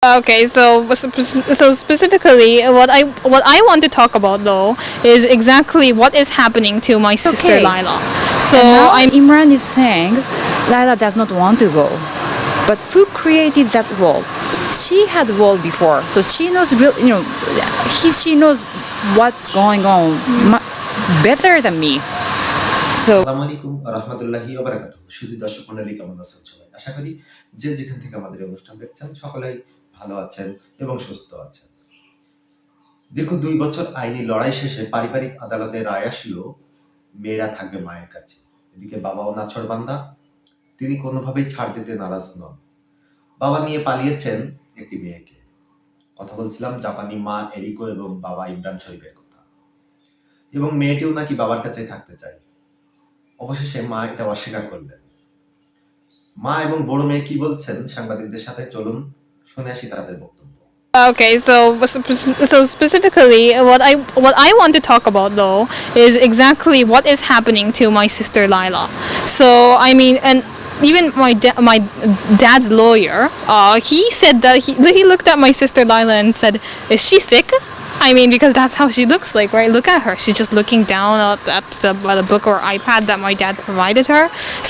Okay, so specifically, what I want to talk about though is exactly what is happening to my sister Okay. Lila. So And now I'm Imran is saying Lila does not want to go. But who created that wall? She had wall before, so she knows she knows what's going on better than me. So আসসালামু আলাইকুম ওয়া রাহমাতুল্লাহি ওয়া বারাকাতুহু। সুধী দর্শক মণ্ডলী কেমন আছেন সবাই? আশা করি যে যেখান থেকে আমাদের এই অনুষ্ঠান দেখছেন সকলেই ভালো আছেন এবং সুস্থ আছেন। দীর্ঘ ২ বছর আইনি লড়াই শেষে পারিবারিক আদালতে রায় আসলো মেয়েরা থাকবে মায়ের কাছে। এদিকে বাবাও নাছোড়বান্দা, তিনি কোনোভাবেই ছাড় দিতে নারাজ নন। বাবা নিয়ে পালিয়েছেন একটি মেয়েকে। কথা বলছিলাম জাপানি মা এরিকো এবং বাবা ইমরান শরীফের কথা। এবং মেয়েটিও নাকি বাবার কাছেই থাকতে চায়। অবশেষে মা এটা অস্বীকার করলেন। মা এবং বড় মেয়ে কি বলছেন সাংবাদিকদের সাথে চলুন শুনে আসি তাদের বক্তব্য। Okay, so specifically, what I want to talk about though is exactly what is happening to my sister Lila. So I mean, and even my dad's lawyer, he said that he looked at my sister Lila and said, "Is she sick?" I mean, because that's how she looks like, right? Look at her. She's just looking down at the book or iPad that my dad provided her.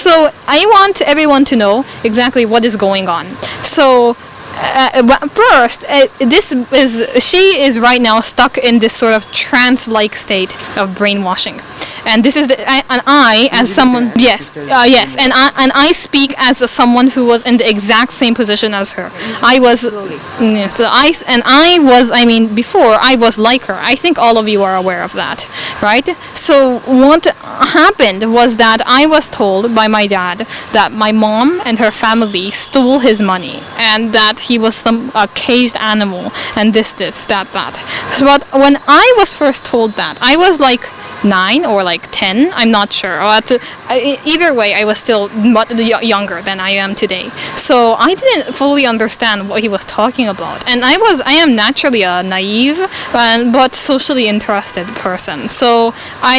So I want everyone to know exactly what is going on. So first, she is right now stuck in this sort of trance-like state of brainwashing, and this is and I as someone yes, and I speak as someone who was in the exact same position as her. I was so I mean before I was like her. I think all of you are aware of that, right? So what happened was that I was told by my dad that my mom and her family stole his money and that he was some caged animal and this that. But when I was first told that, I was like 9 or like 10, I'm not sure. But either way, I was still younger than I am today. So I didn't fully understand what he was talking about. And I am naturally a naive but socially interested person. So I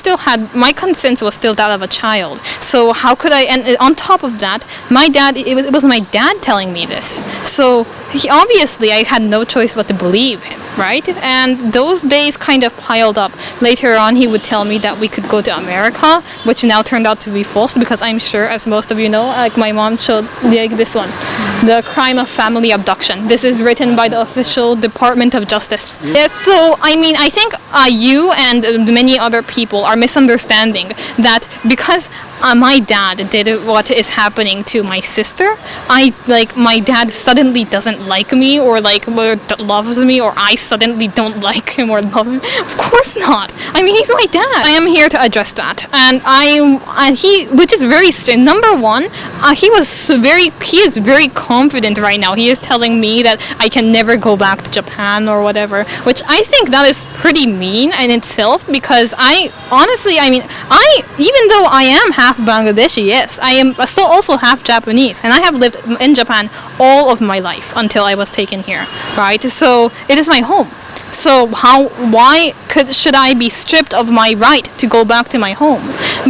still had, my conscience was still that of a child. So how could I, and on top of that, my dad, it was my dad telling me this. So obviously I had no choice but to believe him, right? And those days kind of piled up. Later on, he would tell me that we could go to America, which now turned out to be false because I'm sure, as most of you know, like my mom showed like this one, The Crime of Family Abduction. This is written by the official Department of Justice. Yes, so I mean, I think you and many other people are misunderstanding that because my dad did what is happening to my sister, my dad suddenly doesn't like me or loves me, or I suddenly don't like him or love him. Of course not. I mean, he's my dad. I am here to address that, and which is very strange. Number one, he is very confident right now. He is telling me that I can never go back to Japan or whatever, which I think that is pretty mean in itself, because I honestly, I mean, even though I am half Bangladeshi, yes, I am still also half Japanese, and I have lived in Japan all of my life until I was taken here, right? So it is my home. So why should I be stripped of my right to go back to my home?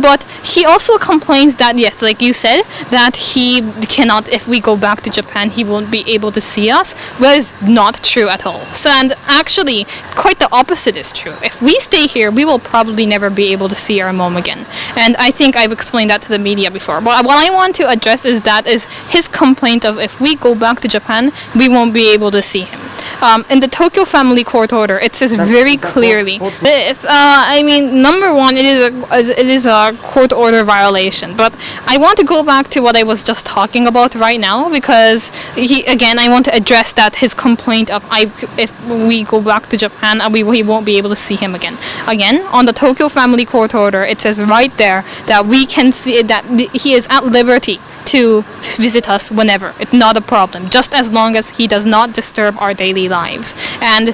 But he also complains that, yes, like you said, that he cannot, if we go back to Japan, he won't be able to see us. Well, it's not true at all. So, and actually, quite the opposite is true. If we stay here, we will probably never be able to see our mom again. And I think I've explained that to the media before. But what I want to address is his complaint of if we go back to Japan, we won't be able to see him. In the Tokyo Family Court order, it says very clearly this. I mean, number one, it is a court order violation. But I want to go back to what I was just talking about right now, because I want to address that his complaint of if we go back to Japan, we won't be able to see him again. Again, on the Tokyo Family Court order, it says right there that we can see that he is at liberty to visit us whenever. It's not a problem, just as long as he does not disturb our daily lives. And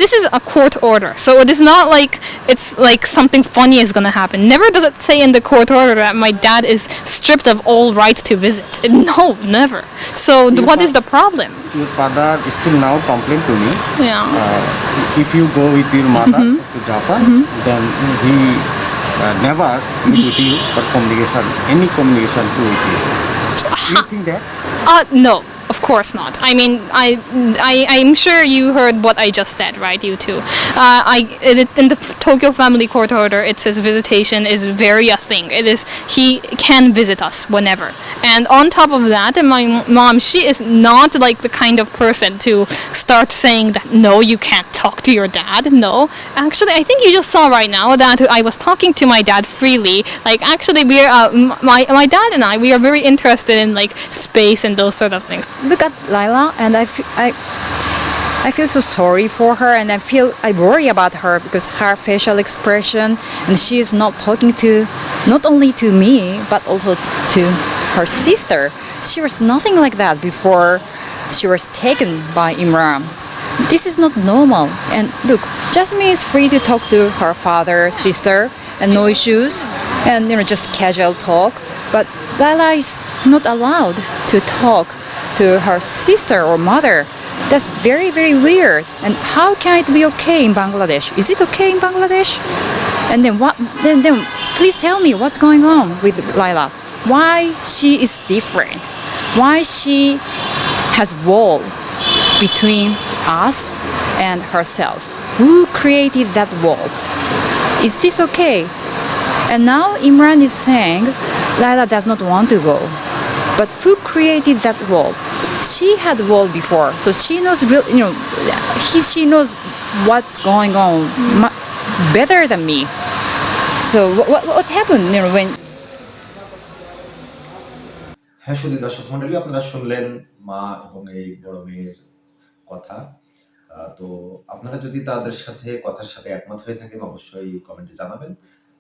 this is a court order, so it is not like it's like something funny is gonna happen. Never does it say in the court order that my dad is stripped of all rights to visit. No, never. So what is the problem? Your father still now complain to me. Yeah. If you go with your mother to Japan, then he never meet with you for communication, any communication to with you. Do you think that? No. Of course not. I mean, I'm sure you heard what I just said, right? You too. In the Tokyo Family Court Order, it says visitation is very a thing. It is he can visit us whenever. And on top of that, my mom, she is not like the kind of person to start saying that no, you can't talk to your dad. No, actually, I think you just saw right now that I was talking to my dad freely. Like actually, we are my dad and we are very interested in like space and those sort of things. Look at Lila, and I feel so sorry for her, and I worry about her because her facial expression, and she is not talking to not only to me but also to her sister. She was nothing like that before she was taken by Imran. This is not normal. And look, Jasmine is free to talk to her father, sister, and no issues, and just casual talk. But Lila is not allowed to talk to her sister or mother. That's very, very weird. And how can it be okay in Bangladesh? Is it okay in Bangladesh? And then what? Then please tell me what's going on with Lila. Why she is different? Why she has wall between us and herself? Who created that wall? Is this okay? And now Imran is saying Lila does not want to go. But who created that wall? She had wall before, so she knows she knows what's going on better than me. So what happened when হ্যাঁ, শুধু দর্শক মণ্ডলী, আপনারা শুনলেন মা এবং এই বড় মেয়ের কথা। তো আপনারা যদি তাদের সাথে কথার সাথে একমত হয়ে থাকেন অবশ্যই কমেন্টে জানাবেন।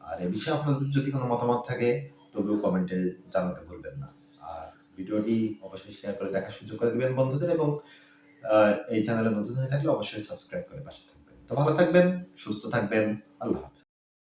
আর এ বিষয়ে আপনাদের যদি কোনো মতামত থাকে তবেও কমেন্টে জানাতে ভুলবেন না। আর ভিডিওটি অবশ্যই শেয়ার করে দেখার সুযোগ করে দিবেন বন্ধুদের, এবং এই চ্যানেলে নতুন হয়ে থাকলে অবশ্যই সাবস্ক্রাইব করে পাশে থাকবেন। তো ভালো থাকবেন, সুস্থ থাকবেন। আল্লাহ হাফেজ।